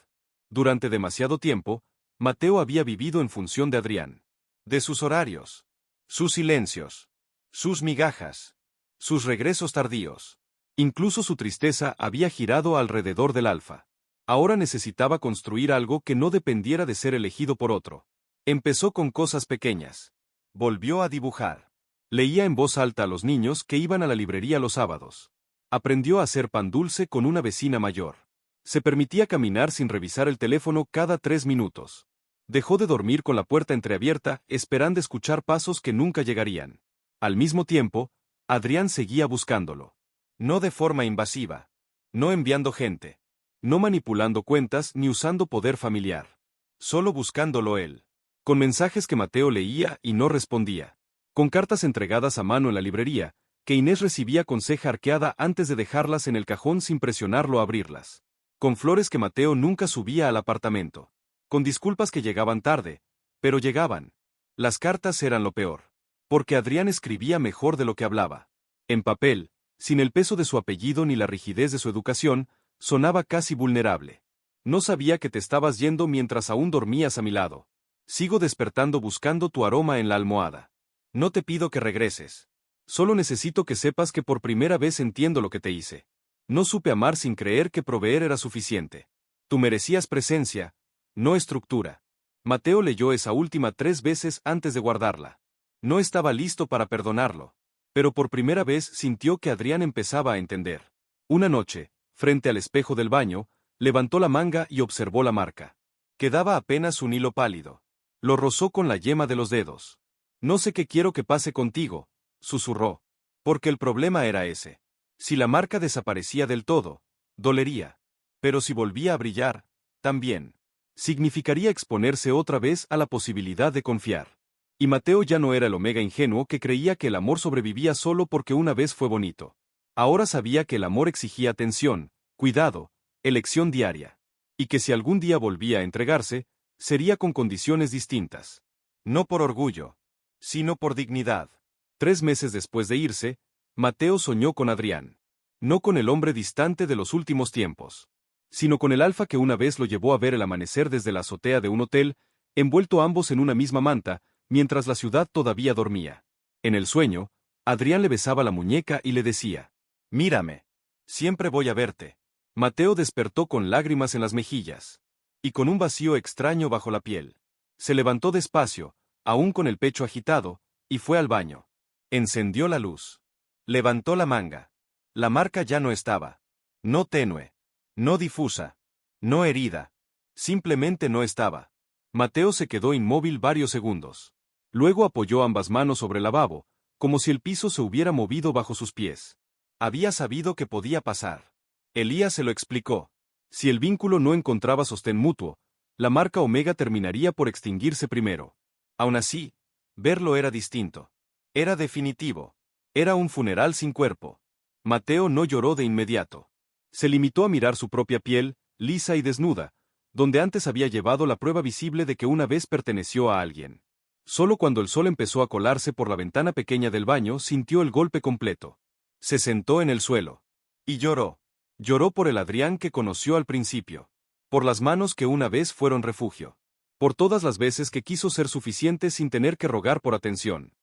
Durante demasiado tiempo, Mateo había vivido en función de Adrián. De sus horarios. Sus silencios. Sus migajas. Sus regresos tardíos. Incluso su tristeza había girado alrededor del alfa. Ahora necesitaba construir algo que no dependiera de ser elegido por otro. Empezó con cosas pequeñas. Volvió a dibujar. Leía en voz alta a los niños que iban a la librería los sábados. Aprendió a hacer pan dulce con una vecina mayor. Se permitía caminar sin revisar el teléfono cada 3 minutos. Dejó de dormir con la puerta entreabierta, esperando escuchar pasos que nunca llegarían. Al mismo tiempo, Adrián seguía buscándolo. No de forma invasiva. No enviando gente. No manipulando cuentas ni usando poder familiar. Solo buscándolo él. Con mensajes que Mateo leía y no respondía. Con cartas entregadas a mano en la librería, que Inés recibía con ceja arqueada antes de dejarlas en el cajón sin presionarlo a abrirlas. Con flores que Mateo nunca subía al apartamento. Con disculpas que llegaban tarde, pero llegaban. Las cartas eran lo peor. Porque Adrián escribía mejor de lo que hablaba. En papel, sin el peso de su apellido ni la rigidez de su educación, sonaba casi vulnerable. No sabía que te estabas yendo mientras aún dormías a mi lado. Sigo despertando buscando tu aroma en la almohada. No te pido que regreses. Solo necesito que sepas que por primera vez entiendo lo que te hice. No supe amar sin creer que proveer era suficiente. Tú merecías presencia, no estructura. Mateo leyó esa última 3 veces antes de guardarla. No estaba listo para perdonarlo. Pero por primera vez sintió que Adrián empezaba a entender. Una noche, frente al espejo del baño, levantó la manga y observó la marca. Quedaba apenas un hilo pálido. Lo rozó con la yema de los dedos. No sé qué quiero que pase contigo, susurró. Porque el problema era ese. Si la marca desaparecía del todo, dolería. Pero si volvía a brillar, también. Significaría exponerse otra vez a la posibilidad de confiar. Y Mateo ya no era el Omega ingenuo que creía que el amor sobrevivía solo porque una vez fue bonito. Ahora sabía que el amor exigía atención, cuidado, elección diaria. Y que si algún día volvía a entregarse, sería con condiciones distintas. No por orgullo, sino por dignidad. 3 meses después de irse, Mateo soñó con Adrián. No con el hombre distante de los últimos tiempos, sino con el alfa que una vez lo llevó a ver el amanecer desde la azotea de un hotel, envuelto ambos en una misma manta, mientras la ciudad todavía dormía. En el sueño, Adrián le besaba la muñeca y le decía: «Mírame. Siempre voy a verte». Mateo despertó con lágrimas en las mejillas. Y con un vacío extraño bajo la piel. Se levantó despacio, aún con el pecho agitado, y fue al baño. Encendió la luz. Levantó la manga. La marca ya no estaba. No tenue. No difusa. No herida. Simplemente no estaba. Mateo se quedó inmóvil varios segundos. Luego apoyó ambas manos sobre el lavabo, como si el piso se hubiera movido bajo sus pies. Había sabido que podía pasar. Elías se lo explicó. Si el vínculo no encontraba sostén mutuo, la marca Omega terminaría por extinguirse primero. Aún así, verlo era distinto. Era definitivo. Era un funeral sin cuerpo. Mateo no lloró de inmediato. Se limitó a mirar su propia piel, lisa y desnuda, donde antes había llevado la prueba visible de que una vez perteneció a alguien. Solo cuando el sol empezó a colarse por la ventana pequeña del baño sintió el golpe completo. Se sentó en el suelo. Y lloró. Lloró por el Adrián que conoció al principio. Por las manos que una vez fueron refugio. Por todas las veces que quiso ser suficiente sin tener que rogar por atención.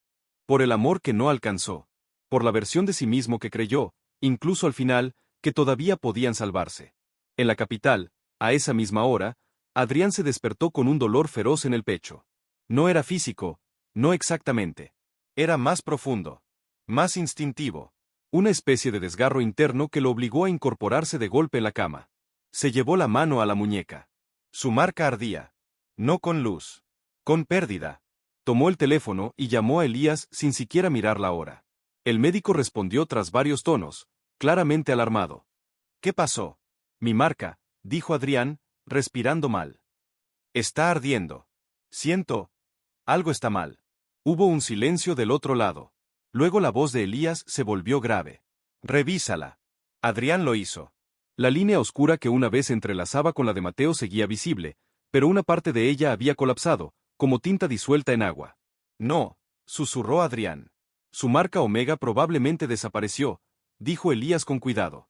Por el amor que no alcanzó. Por la versión de sí mismo que creyó, incluso al final, que todavía podían salvarse. En la capital, a esa misma hora, Adrián se despertó con un dolor feroz en el pecho. No era físico, no exactamente. Era más profundo. Más instintivo. Una especie de desgarro interno que lo obligó a incorporarse de golpe en la cama. Se llevó la mano a la muñeca. Su marca ardía. No con luz. Con pérdida. Tomó el teléfono y llamó a Elías sin siquiera mirar la hora. El médico respondió tras varios tonos, claramente alarmado. «¿Qué pasó?» «Mi marca», dijo Adrián, respirando mal. «Está ardiendo. Siento. Algo está mal». Hubo un silencio del otro lado. Luego la voz de Elías se volvió grave. «Revísala». Adrián lo hizo. La línea oscura que una vez entrelazaba con la de Mateo seguía visible, pero una parte de ella había colapsado, como tinta disuelta en agua. «No», susurró Adrián. «Su marca Omega probablemente desapareció», dijo Elías con cuidado.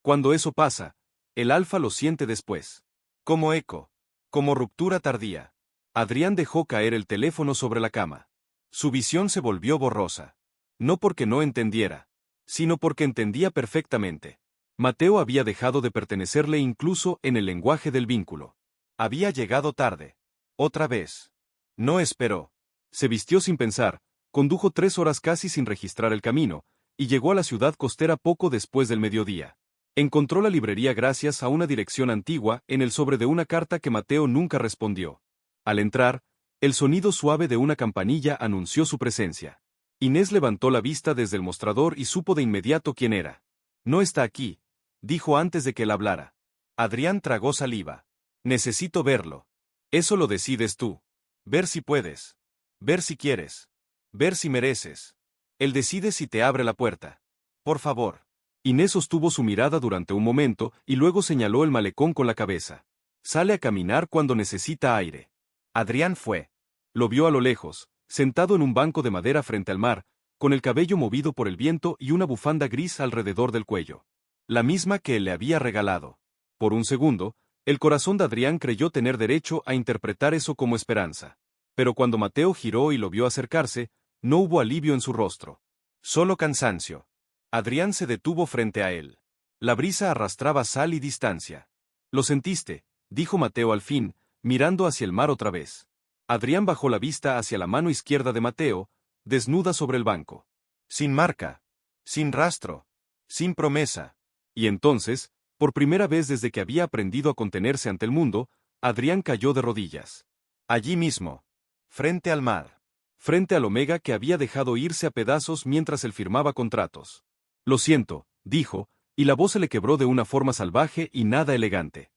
«Cuando eso pasa, el alfa lo siente después. Como eco. Como ruptura tardía». Adrián dejó caer el teléfono sobre la cama. Su visión se volvió borrosa. No porque no entendiera, sino porque entendía perfectamente. Mateo había dejado de pertenecerle incluso en el lenguaje del vínculo. Había llegado tarde. Otra vez. No esperó. Se vistió sin pensar, condujo 3 horas casi sin registrar el camino, y llegó a la ciudad costera poco después del mediodía. Encontró la librería gracias a una dirección antigua en el sobre de una carta que Mateo nunca respondió. Al entrar, el sonido suave de una campanilla anunció su presencia. Inés levantó la vista desde el mostrador y supo de inmediato quién era. «No está aquí», dijo antes de que él hablara. Adrián tragó saliva. «Necesito verlo». «Eso lo decides tú. Ver si puedes. Ver si quieres. Ver si mereces. Él decide si te abre la puerta. Por favor». Inés sostuvo su mirada durante un momento y luego señaló el malecón con la cabeza. «Sale a caminar cuando necesita aire». Adrián fue. Lo vio a lo lejos, sentado en un banco de madera frente al mar, con el cabello movido por el viento y una bufanda gris alrededor del cuello. La misma que él le había regalado. Por un segundo, el corazón de Adrián creyó tener derecho a interpretar eso como esperanza. Pero cuando Mateo giró y lo vio acercarse, no hubo alivio en su rostro. Solo cansancio. Adrián se detuvo frente a él. La brisa arrastraba sal y distancia. «¿Lo sentiste?», dijo Mateo al fin, mirando hacia el mar otra vez. Adrián bajó la vista hacia la mano izquierda de Mateo, desnuda sobre el banco. Sin marca. Sin rastro. Sin promesa. Y entonces, por primera vez desde que había aprendido a contenerse ante el mundo, Adrián cayó de rodillas. Allí mismo. Frente al mar. Frente al Omega que había dejado irse a pedazos mientras él firmaba contratos. «Lo siento», dijo, y la voz se le quebró de una forma salvaje y nada elegante.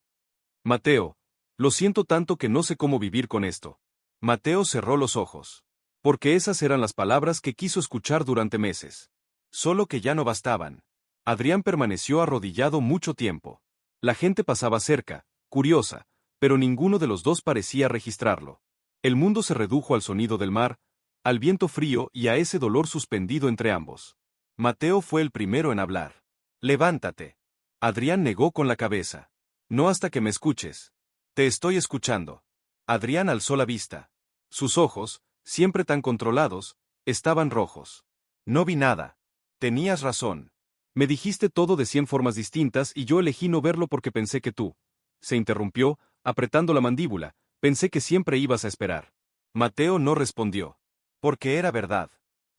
«Mateo, lo siento tanto que no sé cómo vivir con esto». Mateo cerró los ojos. Porque esas eran las palabras que quiso escuchar durante meses. Solo que ya no bastaban. Adrián permaneció arrodillado mucho tiempo. La gente pasaba cerca, curiosa, pero ninguno de los dos parecía registrarlo. El mundo se redujo al sonido del mar, al viento frío y a ese dolor suspendido entre ambos. Mateo fue el primero en hablar. Levántate. Adrián negó con la cabeza. No hasta que me escuches. Te estoy escuchando. Adrián alzó la vista. Sus ojos, siempre tan controlados, estaban rojos. No vi nada. Tenías razón. Me dijiste todo de 100 formas distintas y yo elegí no verlo porque pensé que tú. Se interrumpió, apretando la mandíbula. Pensé que siempre ibas a esperar. Mateo no respondió. Porque era verdad.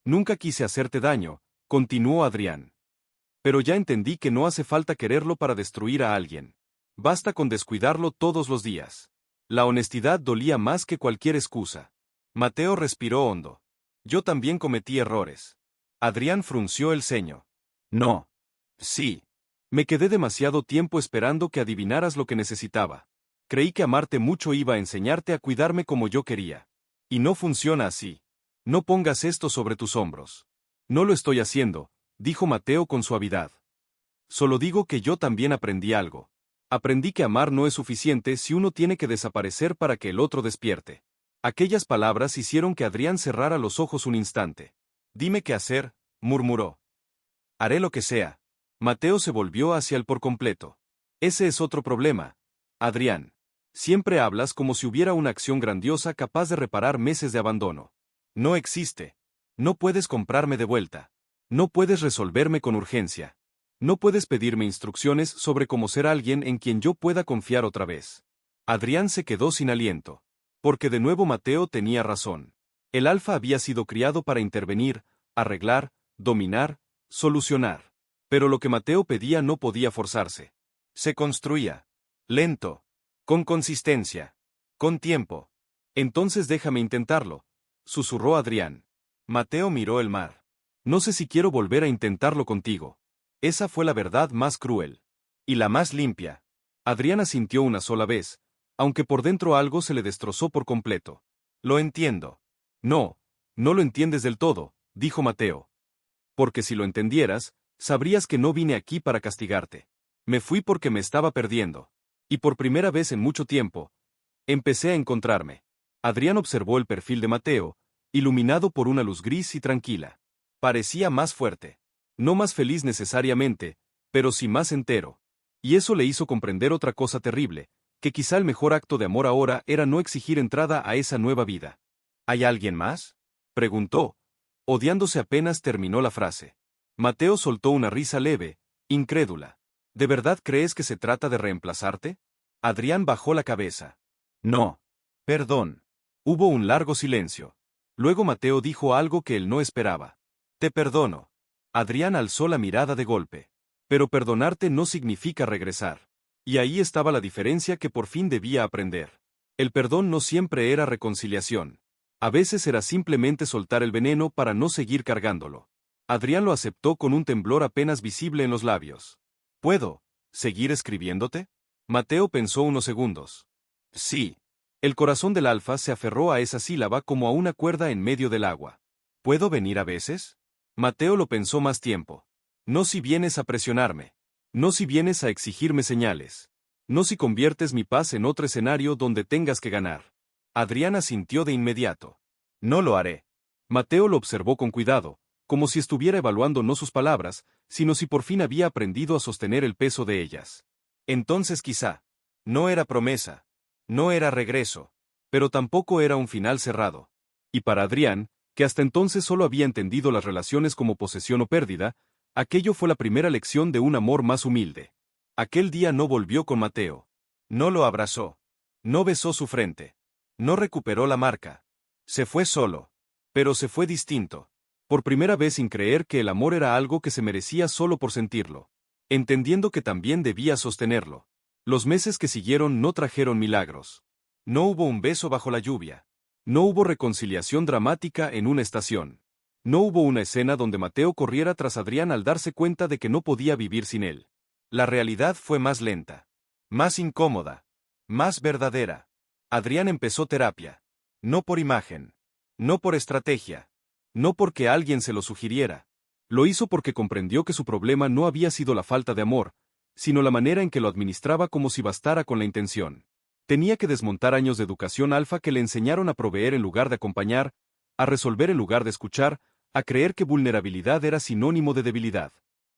Nunca quise hacerte daño, continuó Adrián. Pero ya entendí que no hace falta quererlo para destruir a alguien. Basta con descuidarlo todos los días. La honestidad dolía más que cualquier excusa. Mateo respiró hondo. Yo también cometí errores. Adrián frunció el ceño. No. Sí. Me quedé demasiado tiempo esperando que adivinaras lo que necesitaba. Creí que amarte mucho iba a enseñarte a cuidarme como yo quería. Y no funciona así. No pongas esto sobre tus hombros. No lo estoy haciendo, dijo Mateo con suavidad. Solo digo que yo también aprendí algo. Aprendí que amar no es suficiente si uno tiene que desaparecer para que el otro despierte. Aquellas palabras hicieron que Adrián cerrara los ojos un instante. Dime qué hacer, murmuró. Haré lo que sea. Mateo se volvió hacia él por completo. Ese es otro problema, Adrián. Siempre hablas como si hubiera una acción grandiosa capaz de reparar meses de abandono. No existe. No puedes comprarme de vuelta. No puedes resolverme con urgencia. No puedes pedirme instrucciones sobre cómo ser alguien en quien yo pueda confiar otra vez. Adrián se quedó sin aliento. Porque de nuevo Mateo tenía razón. El alfa había sido criado para intervenir, arreglar, dominar, solucionar. Pero lo que Mateo pedía no podía forzarse. Se construía. Lento. Con consistencia. Con tiempo. Entonces déjame intentarlo, susurró Adrián. Mateo miró el mar. No sé si quiero volver a intentarlo contigo. Esa fue la verdad más cruel. Y la más limpia. Adrián asintió una sola vez, aunque por dentro algo se le destrozó por completo. Lo entiendo. No, no lo entiendes del todo, dijo Mateo. Porque si lo entendieras, sabrías que no vine aquí para castigarte. Me fui porque me estaba perdiendo. Y por primera vez en mucho tiempo, empecé a encontrarme. Adrián observó el perfil de Mateo, iluminado por una luz gris y tranquila. Parecía más fuerte. No más feliz necesariamente, pero sí más entero. Y eso le hizo comprender otra cosa terrible, que quizá el mejor acto de amor ahora era no exigir entrada a esa nueva vida. ¿Hay alguien más?, preguntó, odiándose apenas terminó la frase. Mateo soltó una risa leve, incrédula. ¿De verdad crees que se trata de reemplazarte? Adrián bajó la cabeza. No. Perdón. Hubo un largo silencio. Luego Mateo dijo algo que él no esperaba. Te perdono. Adrián alzó la mirada de golpe. Pero perdonarte no significa regresar. Y ahí estaba la diferencia que por fin debía aprender. El perdón no siempre era reconciliación. A veces era simplemente soltar el veneno para no seguir cargándolo. Adrián lo aceptó con un temblor apenas visible en los labios. ¿Puedo seguir escribiéndote? Mateo pensó unos segundos. Sí. El corazón del alfa se aferró a esa sílaba como a una cuerda en medio del agua. ¿Puedo venir a veces? Mateo lo pensó más tiempo. No si vienes a presionarme. No si vienes a exigirme señales. No si conviertes mi paz en otro escenario donde tengas que ganar. Adrián asintió de inmediato. No lo haré. Mateo lo observó con cuidado, como si estuviera evaluando no sus palabras, sino si por fin había aprendido a sostener el peso de ellas. Entonces quizá. No era promesa. No era regreso. Pero tampoco era un final cerrado. Y para Adrián, que hasta entonces solo había entendido las relaciones como posesión o pérdida, aquello fue la primera lección de un amor más humilde. Aquel día no volvió con Mateo. No lo abrazó. No besó su frente. No recuperó la marca. Se fue solo. Pero se fue distinto. Por primera vez sin creer que el amor era algo que se merecía solo por sentirlo. Entendiendo que también debía sostenerlo. Los meses que siguieron no trajeron milagros. No hubo un beso bajo la lluvia. No hubo reconciliación dramática en una estación. No hubo una escena donde Mateo corriera tras Adrián al darse cuenta de que no podía vivir sin él. La realidad fue más lenta. Más incómoda. Más verdadera. Adrián empezó terapia. No por imagen. No por estrategia. No porque alguien se lo sugiriera. Lo hizo porque comprendió que su problema no había sido la falta de amor, sino la manera en que lo administraba como si bastara con la intención. Tenía que desmontar años de educación alfa que le enseñaron a proveer en lugar de acompañar, a resolver en lugar de escuchar, a creer que vulnerabilidad era sinónimo de debilidad.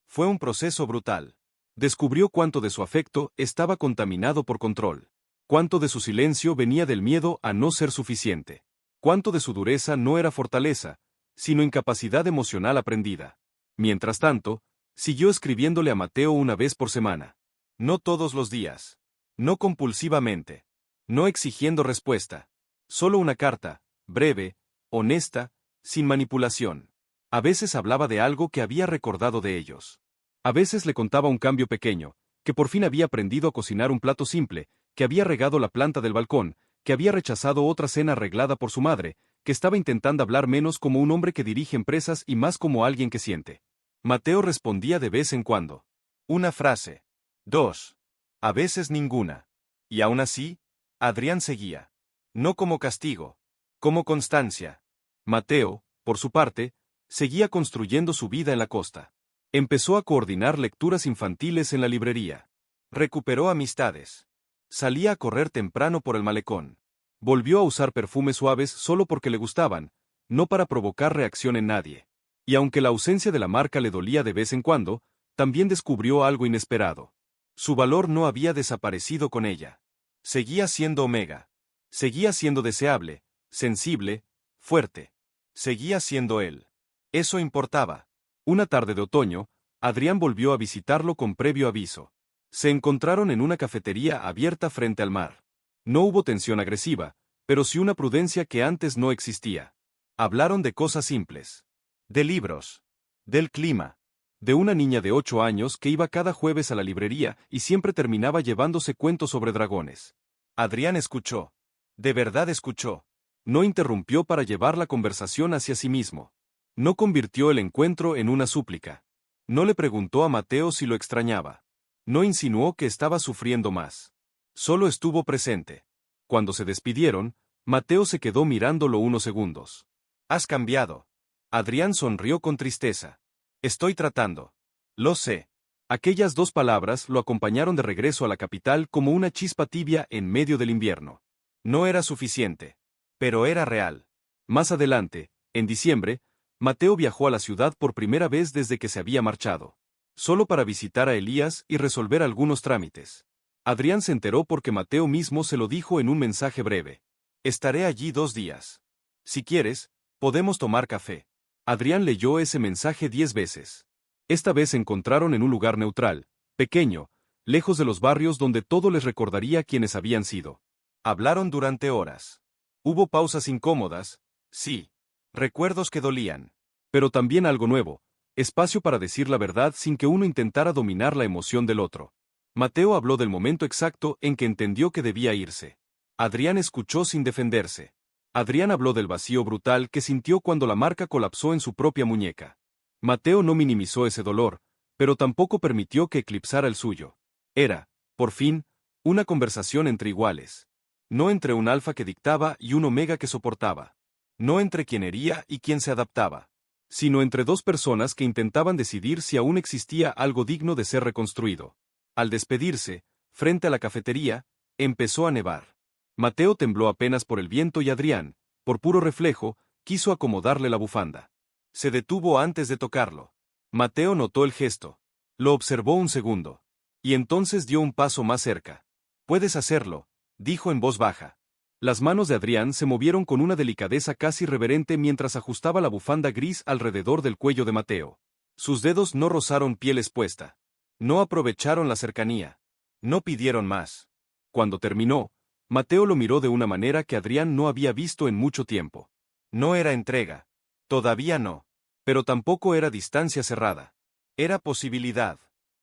Fue un proceso brutal. Descubrió cuánto de su afecto estaba contaminado por control. Cuánto de su silencio venía del miedo a no ser suficiente. Cuánto de su dureza no era fortaleza, sino incapacidad emocional aprendida. Mientras tanto, siguió escribiéndole a Mateo una vez por semana. No todos los días. No compulsivamente. No exigiendo respuesta. Solo una carta, breve, honesta, sin manipulación. A veces hablaba de algo que había recordado de ellos. A veces le contaba un cambio pequeño, que por fin había aprendido a cocinar un plato simple, que había regado la planta del balcón, que había rechazado otra cena arreglada por su madre, que estaba intentando hablar menos como un hombre que dirige empresas y más como alguien que siente. Mateo respondía de vez en cuando. Una frase. 2. A veces ninguna. Y aún así, Adrián seguía. No como castigo. Como constancia. Mateo, por su parte, seguía construyendo su vida en la costa. Empezó a coordinar lecturas infantiles en la librería. Recuperó amistades. Salía a correr temprano por el malecón. Volvió a usar perfumes suaves solo porque le gustaban, no para provocar reacción en nadie. Y aunque la ausencia de la marca le dolía de vez en cuando, también descubrió algo inesperado. Su valor no había desaparecido con ella. Seguía siendo Omega. Seguía siendo deseable, sensible, fuerte. Seguía siendo él. Eso importaba. Una tarde de otoño, Adrián volvió a visitarlo con previo aviso. Se encontraron en una cafetería abierta frente al mar. No hubo tensión agresiva, pero sí una prudencia que antes no existía. Hablaron de cosas simples. De libros. Del clima. De una niña de 8 años que iba cada jueves a la librería y siempre terminaba llevándose cuentos sobre dragones. Adrián escuchó. De verdad escuchó. No interrumpió para llevar la conversación hacia sí mismo. No convirtió el encuentro en una súplica. No le preguntó a Mateo si lo extrañaba. No insinuó que estaba sufriendo más. Solo estuvo presente. Cuando se despidieron, Mateo se quedó mirándolo unos segundos. «Has cambiado». Adrián sonrió con tristeza. «Estoy tratando». «Lo sé». Aquellas dos palabras lo acompañaron de regreso a la capital como una chispa tibia en medio del invierno. No era suficiente. Pero era real. Más adelante, en diciembre, Mateo viajó a la ciudad por primera vez desde que se había marchado. Solo para visitar a Elías y resolver algunos trámites. Adrián se enteró porque Mateo mismo se lo dijo en un mensaje breve. «Estaré allí 2 días. Si quieres, podemos tomar café». Adrián leyó ese mensaje 10 veces. Esta vez se encontraron en un lugar neutral, pequeño, lejos de los barrios donde todo les recordaría quienes habían sido. Hablaron durante horas. Hubo pausas incómodas, sí. Recuerdos que dolían. Pero también algo nuevo. Espacio para decir la verdad sin que uno intentara dominar la emoción del otro. Mateo habló del momento exacto en que entendió que debía irse. Adrián escuchó sin defenderse. Adrián habló del vacío brutal que sintió cuando la marca colapsó en su propia muñeca. Mateo no minimizó ese dolor, pero tampoco permitió que eclipsara el suyo. Era, por fin, una conversación entre iguales. No entre un alfa que dictaba y un omega que soportaba. No entre quien hería y quien se adaptaba. Sino entre dos personas que intentaban decidir si aún existía algo digno de ser reconstruido. Al despedirse, frente a la cafetería, empezó a nevar. Mateo tembló apenas por el viento y Adrián, por puro reflejo, quiso acomodarle la bufanda. Se detuvo antes de tocarlo. Mateo notó el gesto. Lo observó un segundo. Y entonces dio un paso más cerca. «Puedes hacerlo», dijo en voz baja. Las manos de Adrián se movieron con una delicadeza casi reverente mientras ajustaba la bufanda gris alrededor del cuello de Mateo. Sus dedos no rozaron piel expuesta. No aprovecharon la cercanía. No pidieron más. Cuando terminó, Mateo lo miró de una manera que Adrián no había visto en mucho tiempo. No era entrega. Todavía no. Pero tampoco era distancia cerrada. Era posibilidad.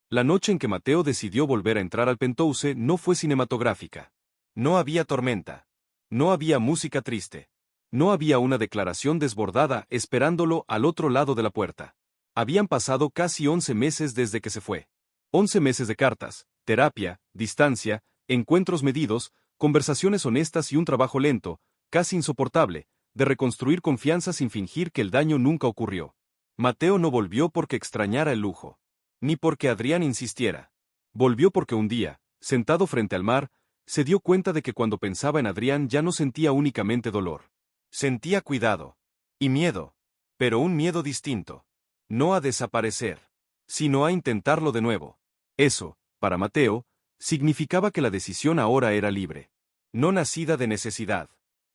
La noche en que Mateo decidió volver a entrar al Penthouse no fue cinematográfica. No había tormenta. No había música triste. No había una declaración desbordada esperándolo al otro lado de la puerta. Habían pasado casi 11 meses desde que se fue. 11 meses de cartas, terapia, distancia, encuentros medidos, conversaciones honestas y un trabajo lento, casi insoportable, de reconstruir confianza sin fingir que el daño nunca ocurrió. Mateo no volvió porque extrañara el lujo, ni porque Adrián insistiera. Volvió porque un día, sentado frente al mar, se dio cuenta de que cuando pensaba en Adrián ya no sentía únicamente dolor. Sentía cuidado. Y miedo. Pero un miedo distinto. No a desaparecer, sino a intentarlo de nuevo. Eso, para Mateo, significaba que la decisión ahora era libre. No nacida de necesidad.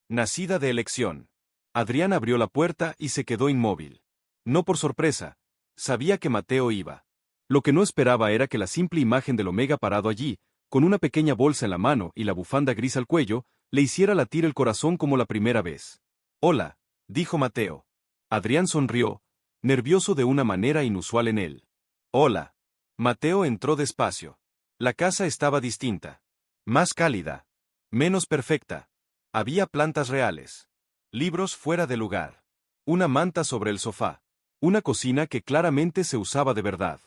Nacida de elección. Adrián abrió la puerta y se quedó inmóvil. No por sorpresa. Sabía que Mateo iba. Lo que no esperaba era que la simple imagen del Omega parado allí, con una pequeña bolsa en la mano y la bufanda gris al cuello, le hiciera latir el corazón como la primera vez. «Hola», dijo Mateo. Adrián sonrió, nervioso de una manera inusual en él. «Hola». Mateo entró despacio. La casa estaba distinta. Más cálida. Menos perfecta. Había plantas reales. Libros fuera de lugar. Una manta sobre el sofá. Una cocina que claramente se usaba de verdad.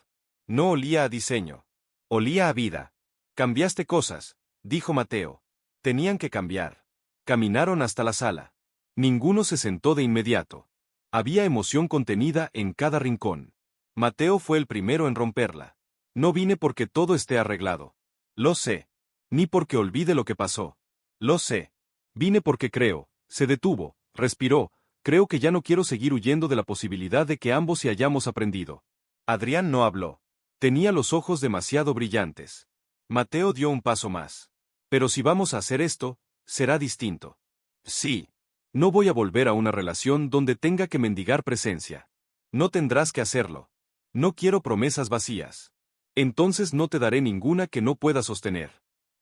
No olía a diseño. Olía a vida. «Cambiaste cosas», dijo Mateo. Tenían que cambiar. Caminaron hasta la sala. Ninguno se sentó de inmediato. Había emoción contenida en cada rincón. Mateo fue el primero en romperla. «No vine porque todo esté arreglado. Lo sé. Ni porque olvide lo que pasó. Lo sé. Vine porque creo». Se detuvo, respiró. «Creo que ya no quiero seguir huyendo de la posibilidad de que ambos se hayamos aprendido». Adrián no habló. Tenía los ojos demasiado brillantes. Mateo dio un paso más. «Pero si vamos a hacer esto, será distinto». «Sí. No voy a volver a una relación donde tenga que mendigar presencia. No tendrás que hacerlo. No quiero promesas vacías. Entonces no te daré ninguna que no pueda sostener.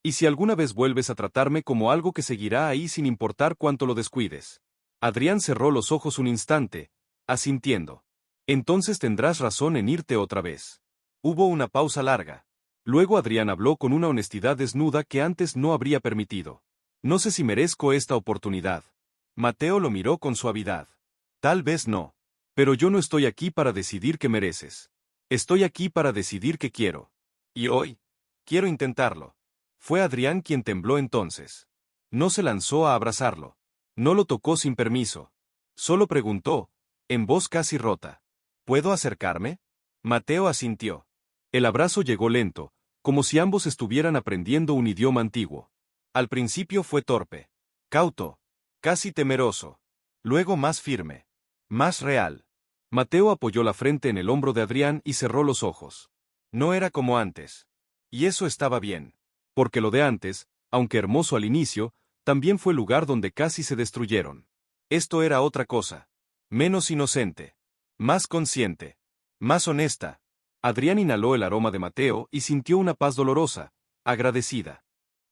Y si alguna vez vuelves a tratarme como algo que seguirá ahí sin importar cuánto lo descuides». Adrián cerró los ojos un instante, asintiendo. «Entonces tendrás razón en irte otra vez». Hubo una pausa larga. Luego Adrián habló con una honestidad desnuda que antes no habría permitido. «No sé si merezco esta oportunidad». Mateo lo miró con suavidad. «Tal vez no. Pero yo no estoy aquí para decidir qué mereces. Estoy aquí para decidir qué quiero. Y hoy, quiero intentarlo». Fue Adrián quien tembló entonces. No se lanzó a abrazarlo. No lo tocó sin permiso. Solo preguntó, en voz casi rota. «¿Puedo acercarme?» Mateo asintió. El abrazo llegó lento, como si ambos estuvieran aprendiendo un idioma antiguo. Al principio fue torpe, cauto, casi temeroso. Luego más firme, más real. Mateo apoyó la frente en el hombro de Adrián y cerró los ojos. No era como antes. Y eso estaba bien. Porque lo de antes, aunque hermoso al inicio, también fue el lugar donde casi se destruyeron. Esto era otra cosa. Menos inocente. Más consciente. Más honesta. Adrián inhaló el aroma de Mateo y sintió una paz dolorosa, agradecida.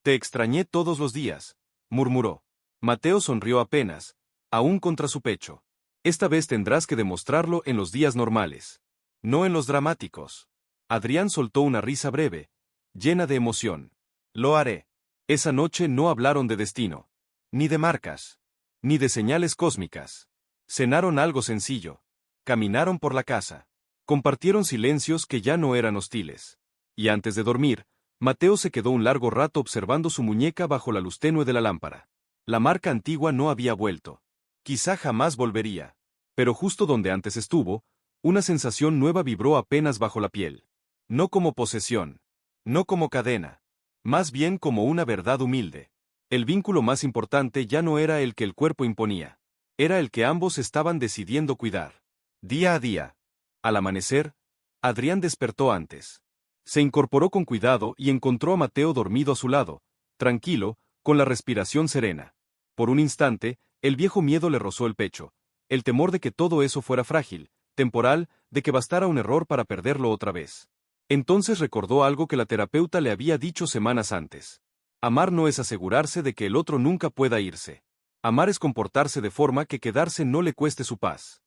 «Te extrañé todos los días», murmuró. Mateo sonrió apenas, aún contra su pecho. «Esta vez tendrás que demostrarlo en los días normales. No en los dramáticos». Adrián soltó una risa breve, llena de emoción. «Lo haré». Esa noche no hablaron de destino. Ni de marcas. Ni de señales cósmicas. Cenaron algo sencillo. Caminaron por la casa. Compartieron silencios que ya no eran hostiles. Y antes de dormir, Mateo se quedó un largo rato observando su muñeca bajo la luz tenue de la lámpara. La marca antigua no había vuelto. Quizá jamás volvería. Pero justo donde antes estuvo, una sensación nueva vibró apenas bajo la piel. No como posesión. No como cadena. Más bien como una verdad humilde. El vínculo más importante ya no era el que el cuerpo imponía. Era el que ambos estaban decidiendo cuidar. Día a día. Al amanecer, Adrián despertó antes. Se incorporó con cuidado y encontró a Mateo dormido a su lado, tranquilo, con la respiración serena. Por un instante, el viejo miedo le rozó el pecho, el temor de que todo eso fuera frágil, temporal, de que bastara un error para perderlo otra vez. Entonces recordó algo que la terapeuta le había dicho semanas antes. Amar no es asegurarse de que el otro nunca pueda irse. Amar es comportarse de forma que quedarse no le cueste su paz.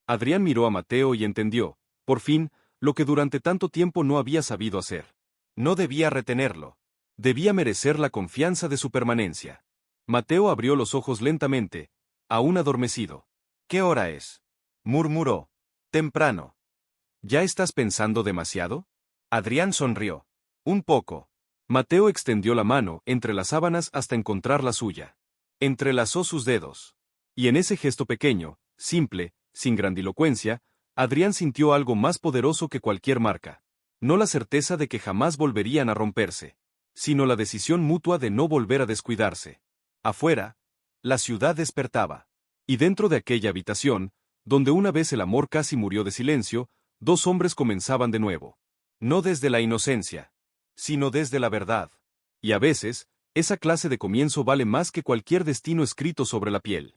Adrián miró a Mateo y entendió, por fin, lo que durante tanto tiempo no había sabido hacer. No debía retenerlo. Debía merecer la confianza de su permanencia. Mateo abrió los ojos lentamente, aún adormecido. «¿Qué hora es?», murmuró. «Temprano». «¿Ya estás pensando demasiado?». Adrián sonrió. «Un poco». Mateo extendió la mano entre las sábanas hasta encontrar la suya. Entrelazó sus dedos. Y en ese gesto pequeño, simple, sin grandilocuencia, Adrián sintió algo más poderoso que cualquier marca. No la certeza de que jamás volverían a romperse, sino la decisión mutua de no volver a descuidarse. Afuera, la ciudad despertaba. Y dentro de aquella habitación, donde una vez el amor casi murió de silencio, dos hombres comenzaban de nuevo. No desde la inocencia, sino desde la verdad. Y a veces, esa clase de comienzo vale más que cualquier destino escrito sobre la piel.